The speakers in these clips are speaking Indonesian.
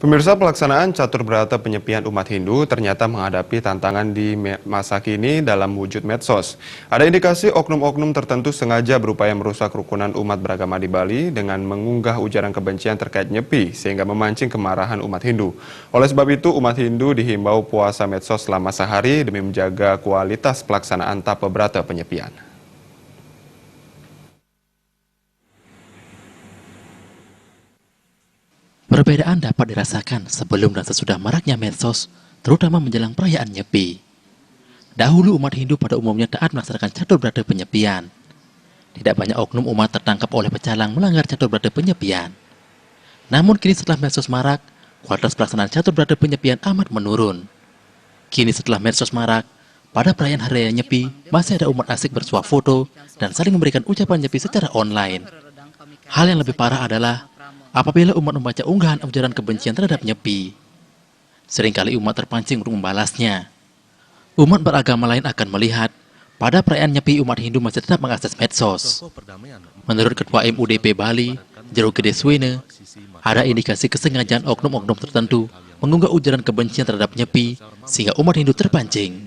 Pemirsa, pelaksanaan catur berata penyepian umat Hindu ternyata menghadapi tantangan di masa kini dalam wujud medsos. Ada indikasi oknum-oknum tertentu sengaja berupaya merusak rukunan umat beragama di Bali dengan mengunggah ujaran kebencian terkait Nyepi sehingga memancing kemarahan umat Hindu. Oleh sebab itu, umat Hindu dihimbau puasa medsos selama sehari demi menjaga kualitas pelaksanaan tapa berata penyepian. Perbedaan dapat dirasakan sebelum dan sesudah maraknya medsos, terutama menjelang perayaan Nyepi. Dahulu umat Hindu pada umumnya taat melaksanakan catur berata penyepian. Tidak banyak oknum umat tertangkap oleh pecalang melanggar catur berata penyepian. Namun kini setelah medsos marak, kualitas pelaksanaan catur berata penyepian amat menurun. Kini setelah medsos marak, pada perayaan Hari Raya Nyepi masih ada umat asik bersuah foto dan saling memberikan ucapan Nyepi secara online. Hal yang lebih parah adalah apabila umat membaca unggahan ujaran kebencian terhadap Nyepi. Seringkali umat terpancing untuk membalasnya. Umat beragama lain akan melihat, pada perayaan Nyepi umat Hindu masih tetap mengakses medsos. Menurut Ketua MUDP Bali, Jero Gede Swene, ada indikasi kesengajaan oknum-oknum tertentu mengunggah ujaran kebencian terhadap Nyepi sehingga umat Hindu terpancing.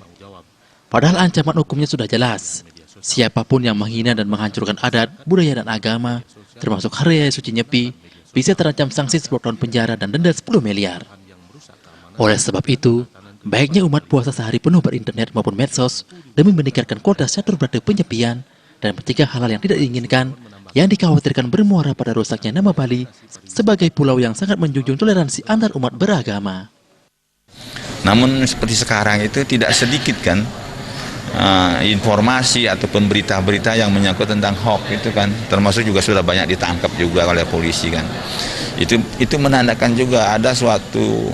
Padahal ancaman hukumnya sudah jelas. Siapapun yang menghina dan menghancurkan adat, budaya dan agama, termasuk Hari Raya Suci Nyepi, bisa terancam sanksi 10 tahun penjara dan denda 10 miliar. Oleh sebab itu, baiknya umat puasa sehari penuh berinternet maupun medsos demi meningkatkan kualitas catur berata penyepian dan mencegah hal-hal yang tidak diinginkan yang dikhawatirkan bermuara pada rusaknya nama Bali sebagai pulau yang sangat menjunjung toleransi antar umat beragama. Namun seperti sekarang itu tidak sedikit kan informasi ataupun berita-berita yang menyangkut tentang hoax itu kan, termasuk juga sudah banyak ditangkap juga oleh polisi kan. Itu menandakan juga ada suatu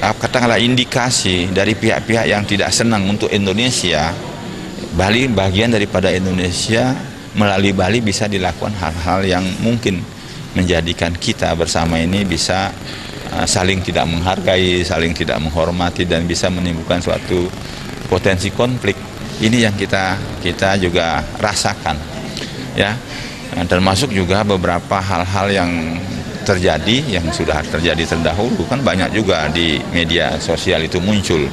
katakanlah indikasi dari pihak-pihak yang tidak senang untuk Indonesia. Bali bagian daripada Indonesia, melalui Bali bisa dilakukan hal-hal yang mungkin menjadikan kita bersama ini bisa saling tidak menghargai, saling tidak menghormati dan bisa menimbulkan suatu potensi konflik. Ini yang kita juga rasakan ya, termasuk juga beberapa hal-hal yang terjadi yang sudah terjadi terdahulu kan, banyak juga di media sosial itu muncul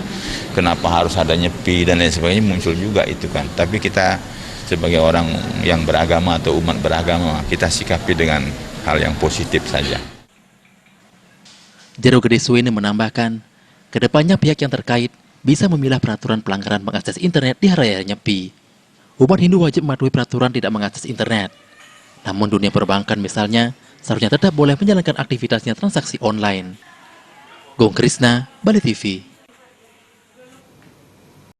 kenapa harus ada Nyepi dan lain sebagainya, muncul juga itu kan. Tapi kita sebagai orang yang beragama atau umat beragama, kita sikapi dengan hal yang positif saja. Jero Gede Swene menambahkan, kedepannya pihak yang terkait bisa memilah peraturan pelanggaran mengakses internet di Hari Raya Nyepi. Umat Hindu wajib mematuhi peraturan tidak mengakses internet. Namun dunia perbankan misalnya, seharusnya tetap boleh menjalankan aktivitasnya transaksi online. Gong Krisna, Bali TV.